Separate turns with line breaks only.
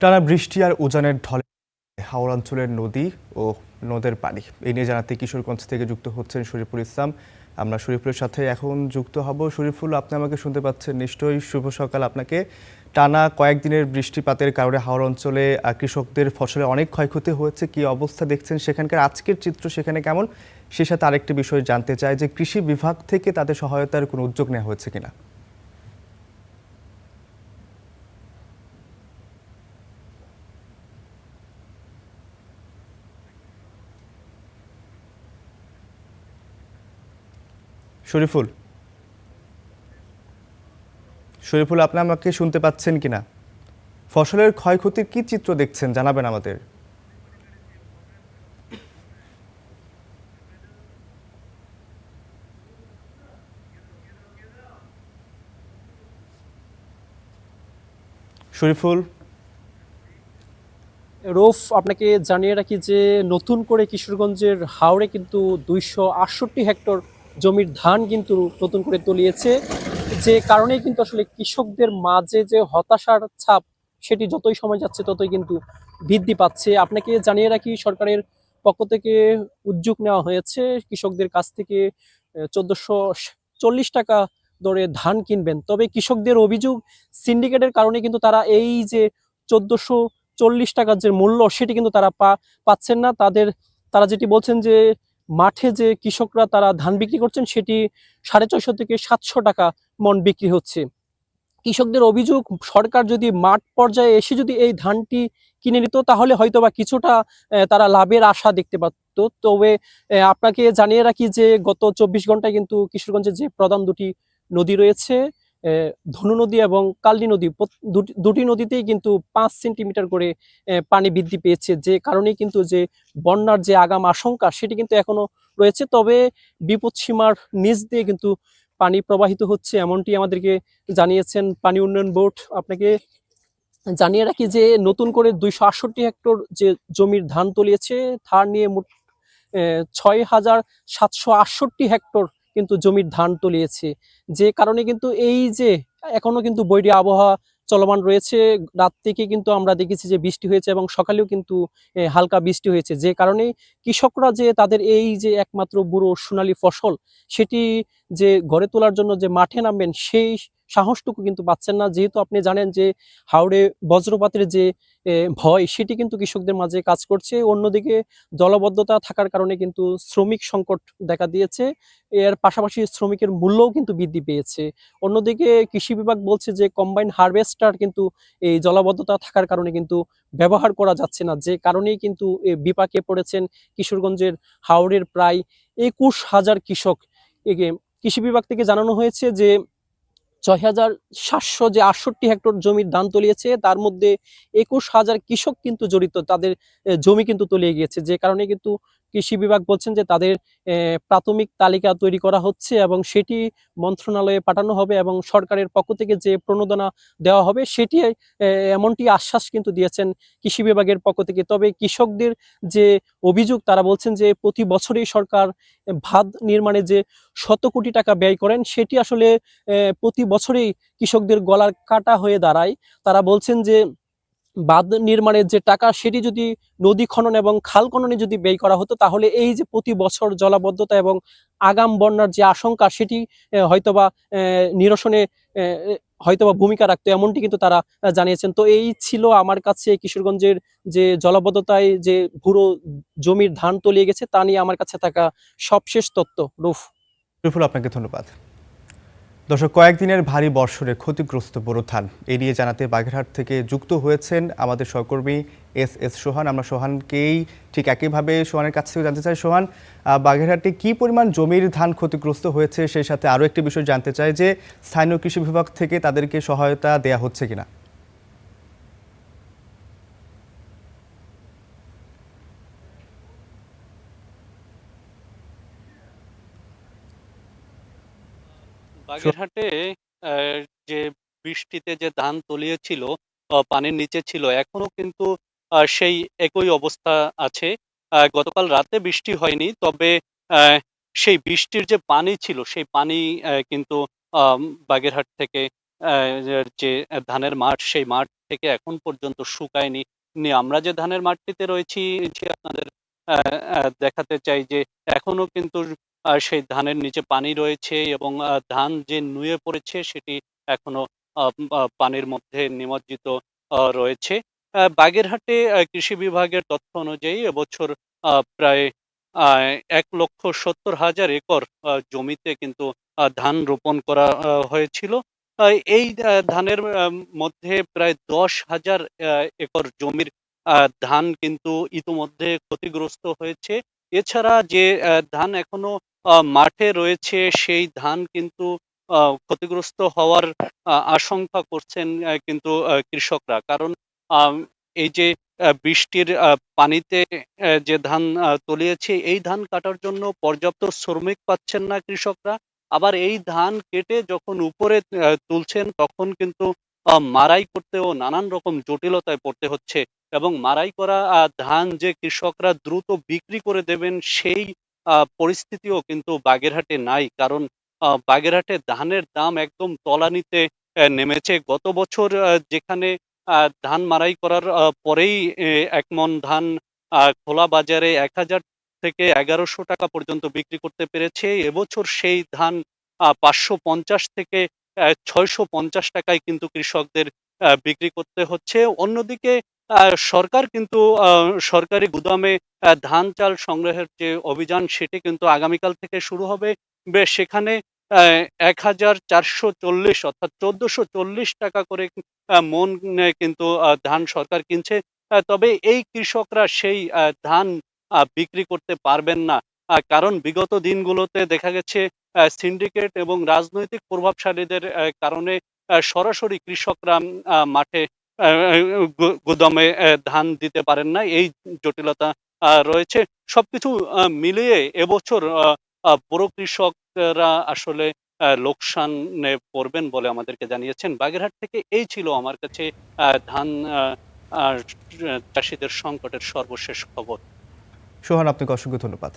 টানা বৃষ্টি আর উজানের ঢলে হাওড় অঞ্চলের নদী ও নদের পানি এই নিয়ে জানাতে কিশোরগঞ্জ থেকে যুক্ত হচ্ছেন শরীফুল ইসলাম। আমরা শরীফুলের সাথে এখন যুক্ত হব। শরীফুল, আপনি আমাকে শুনতে পাচ্ছেন নিশ্চয়ই? শুভ সকাল আপনাকে। টানা কয়েকদিনের বৃষ্টিপাতের কারণে হাওড় অঞ্চলে কৃষকদের ফসলে অনেক ক্ষয়ক্ষতি হয়েছে। কি অবস্থা দেখছেন সেখানকার, আজকের চিত্র সেখানে কেমন? সে সাথে আরেকটি বিষয় জানতে চাই যে কৃষি বিভাগ থেকে তাদের সহায়তার কোনো উদ্যোগ নেওয়া হয়েছে কিনা। শরীফুল, শরীফুল, আপনি আমাকে শুনতে পাচ্ছেন কিনা? ফসলের ক্ষয়ক্ষতির কি চিত্র দেখছেন জানাবেন আমাদের। শরীফুল,
রৌফ, আপনাকে জানিয়ে রাখি যে নতুন করে কিশোরগঞ্জের হাওরে কিন্তু 268 হেক্টর জমির ধান কিন্তু নতুন করে তলিয়েছে, যে কারণে কিন্তু আসলে কৃষকদের মাঝে যে হতাশার ছাপ সেটি যতই সময় যাচ্ছে ততই কিন্তু বৃদ্ধি পাচ্ছে। আপনাকে জানিয়ে রাখি, সরকারের পক্ষ থেকে উদ্যোগ নেওয়া হয়েছে কৃষকদের কাছ থেকে 1440 টাকা দরে ধান কিনবেন। তবে কৃষকদের অভিযোগ, সিন্ডিকেটের কারণে কিন্তু তারা এই যে 1440 টাকার যে মূল্য সেটি কিন্তু তারা পাচ্ছেন না। তারা যেটি বলছেন যে মাঠে যে কৃষকরা তারা ধান বিক্রি করছেন সেটি 650 থেকে 700 টাকা মন বিক্রি হচ্ছে। কৃষকদের অভিযোগ, সরকার যদি মাঠ পর্যায়ে এসে যদি এই ধানটি কিনে নিত তাহলে হয়তোবা কিছুটা তারা লাভের আশা দেখতে পারত। তবে আপনাকে জানিয়ে রাখি যে গত 24 ঘন্টায় কিন্তু কিশোরগঞ্জের যে প্রধান দুটি নদী রয়েছে, ধনু নদী এবং কালনী নদী, দুটি নদীতেই কিন্তু 5 সেন্টিমিটার করে পানি বৃদ্ধি পেয়েছে, যে কারণে কিন্তু যে বন্যার যে আগাম আশঙ্কা সেটি কিন্তু এখনো রয়েছে। তবে বিপদসীমার নিচ দিয়ে কিন্তু পানি প্রবাহিত হচ্ছে, এমনটি আমাদেরকে জানিয়েছেন পানি উন্নয়ন বোর্ড। আপনাকে জানিয়ে রাখি যে নতুন করে 268 হেক্টর যে জমির ধান তলিয়েছে, তার নিয়ে মোট 6,768 হেক্টর কিন্তু জমির ধান তলিয়েছে, যে কারণে কিন্তু এই যে এখনো কিন্তু বৈরী আবহাওয়া চলমান রয়েছে। রাত থেকে কিন্তু আমরা দেখেছি যে বৃষ্টি হয়েছে এবং সকালেও কিন্তু হালকা বৃষ্টি হয়েছে, যে কারণে কৃষকরা যে তাদের এই যে একমাত্র বুড়ো সোনালী ফসল সেটি যে গড়ে তোলার জন্য যে মাঠে নামবেন সেই সাহসটুকু কিন্তু পাচ্ছেন না। যেহেতু আপনি জানেন যে হাওড়ে বজ্রপাতের যে ভয় সেটি কিন্তু কৃষকদের মাঝে কাজ করছে। অন্যদিকে জলাবদ্ধতা থাকার কারণে কিন্তু শ্রমিক সংকট দেখা দিয়েছে, এর পাশাপাশি শ্রমিকের মূল্যও কিন্তু বৃদ্ধি পেয়েছে। অন্যদিকে কৃষি বিভাগ বলছে যে কম্বাইন হারভেস্টার কিন্তু এই জলাবদ্ধতা থাকার কারণে কিন্তু ব্যবহার করা যাচ্ছে না, যে কারণেই কিন্তু বিপাকে পড়েছেন কিশোরগঞ্জের হাওড়ের প্রায় 21,000 কৃষক। কৃষি বিভাগ থেকে জানানো হয়েছে যে 6,768 হেক্টর জমির ধান তলিয়েছে, তার মধ্যে 21,000 কৃষক কিন্তু জড়িত, তাদের জমি কিন্তু তলিয়ে গিয়েছে, যে কারণে কিন্তু কৃষি বিভাগ বলছেন যে তাদের প্রাথমিক তালিকা তৈরি করা হচ্ছে এবং সেটি মন্ত্রণালয়ে পাঠানো হবে এবং সরকারের পক্ষ থেকে যে প্রণোদনা দেওয়া হবে সেটি এমনটি আশ্বাস কিন্তু দিয়েছেন কৃষি বিভাগের পক্ষ থেকে। তবে কৃষকদের যে অভিযোগ, তারা বলছেন যে প্রতি বছরই সরকার বাঁধ নির্মাণে যে শত কোটি টাকা ব্যয় করেন সেটি আসলে প্রতি বছরেই কৃষকদের গলার কাটা হয়ে দাঁড়ায়। তারা বলছেন যে বাঁধ নির্মাণের যে টাকা সেটি যদি নদী খনন এবং খাল খননে যদি ব্যয় করা হতো তাহলে এই যে প্রতি বছর জলাবদ্ধতা এবং আগাম বন্যার যে আশঙ্কা সেটি হয়তোবা নিরসনে হয়তোবা ভূমিকা রাখতো, এমনটি কিন্তু তারা জানিয়েছেন। তো এই ছিল আমার কাছে কিশোরগঞ্জের যে জলাবদ্ধতায় যে পুরো জমির ধান তলিয়ে গেছে তা নিয়ে আমার কাছে থাকা সবশেষ তথ্য। রুফ।
শরীফুল, আপনাকে ধন্যবাদ। দর্শক, কয়েকদিনের ভারী বর্ষণে ক্ষতিগ্রস্ত বোরো ধান এই নিয়ে জানাতে বাগেরহাট থেকে যুক্ত হয়েছেন আমাদের সহকর্মী এস সোহান। আমরা সোহানকেই ঠিক একইভাবে সোহানের কাছ থেকে জানতে চাই, সোহান, বাগেরহাটে কি পরিমাণ জমির ধান ক্ষতিগ্রস্ত হয়েছে, সেই সাথে আরও একটি বিষয় জানতে চাই যে স্থানীয় কৃষি বিভাগ থেকে তাদেরকে সহায়তা দেয়া হচ্ছে কিনা।
বাগেরহাটে আহ, যে বৃষ্টিতে যে ধান তলিয়েছিল, পানির নিচে ছিল, এখনো কিন্তু সেই একই অবস্থা আছে। গতকাল রাতে বৃষ্টি হয়নি, তবে আহ, সেই বৃষ্টির যে পানি ছিল সেই পানি কিন্তু বাগেরহাট থেকে যে ধানের মাঠ, সেই মাঠ থেকে এখন পর্যন্ত শুকায়নি। আমরা যে ধানের মাঠটিতে রয়েছি, যে আপনাদের দেখাতে চাই যে এখনো কিন্তু সেই ধানের নিচে পানি রয়েছে এবং ধান যে নুয়ে পড়েছে সেটি এখনো পানির মধ্যে নিমজ্জিত রয়েছে। বাগেরহাটে কৃষি বিভাগের তথ্য অনুযায়ী এবছর প্রায় ১,৭০,০০০ একর জমিতে কিন্তু ধান রোপণ করা হয়েছিল। এই ধানের মধ্যে প্রায় ১০,০০০ একর জমির ধান কিন্তু ইতোমধ্যে ক্ষতিগ্রস্ত হয়েছে। এছাড়া যে ধান এখনো মাঠে রয়েছে সেই ধান কিন্তু ক্ষতিগ্রস্ত হওয়ার আশঙ্কা করছেন কিন্তু কৃষকরা। কারণ আম এই যে বৃষ্টির পানিতে যে ধান তলিয়েছে, এই ধান কাটার জন্য পর্যাপ্ত শ্রমিক পাচ্ছেন না কৃষকরা। আবার এই ধান কেটে যখন উপরে তুলছেন তখন কিন্তু মাড়াই করতেও নানান রকম জটিলতায় পড়তে হচ্ছে এবং মাড়াই করা ধান যে কৃষকরা দ্রুত বিক্রি করে দেবেন সেই পরিস্থিতিও কিন্তু বাগেরহাটে নাই। কারণ বাগেরহাটে ধানের দাম একদম তলানিতে নেমেছে। গত বছর যেখানে ধান মাড়াই করার পরেই ১ মণ ধান খোলা বাজারে ১,০০০ থেকে ১,১০০ টাকা পর্যন্ত বিক্রি করতে পেরেছে। এবছর সেই ধান ৫৫০ থেকে ৬৫০ টাকায় কিন্তু কৃষকদের বিক্রি করতে হচ্ছে। অন্যদিকে সরকার কিন্তু সরকারি গুদামে ধান চাল সংগ্রহের যে অভিযান সেটি কিন্তু আগামীকাল থেকে শুরু হবে। সেখানে ১,৪৪০ অর্থাৎ ১,৪৪০ টাকা করে মণ কিন্তু ধান সরকার কিনছে। তবে এই কৃষকরা সেই ধান বিক্রি করতে পারবেন না। কারণ বিগত দিনগুলোতে দেখা গেছে সিন্ডিকেট এবং রাজনৈতিক প্রভাবশালীদের কারণে সরাসরি কৃষকরা মাঠে গুদামে ধান দিতে পারেন না। এই জটিলতা রয়েছে। সবকিছু মিলিয়ে এবছর বড় কৃষকরা আসলে লোকসানে পড়বেন বলে আমাদেরকে জানিয়েছেন। বাগেরহাট থেকে এই ছিল আমার কাছে ধান চাষীদের সংকটের সর্বশেষ খবর।
সোহান, আপনাকে অসংখ্য ধন্যবাদ।